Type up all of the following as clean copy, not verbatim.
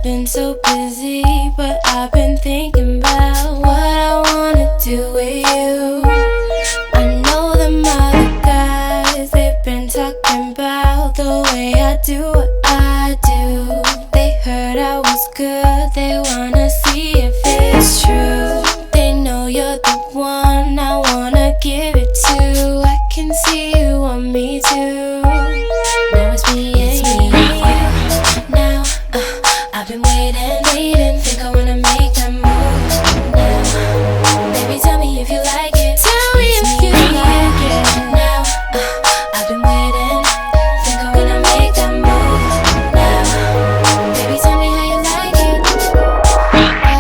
been so busy, but I've been thinking about what I wanna do with you. I know them other guys, they've been talking about the way I do what I do. They heard I was good, they wanna see if it's true. They know you're the one I wanna give it to. I can see you want me too. Now it's me and you. Now I've been waiting, think I wanna make that move now. Baby, tell me if you like it. Tell me if you like it. Now I've been waiting, think I wanna make that move now. Baby, tell me how you like it. I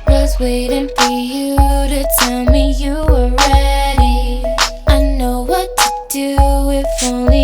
was waiting for you to tell me you were ready. I know what to do if only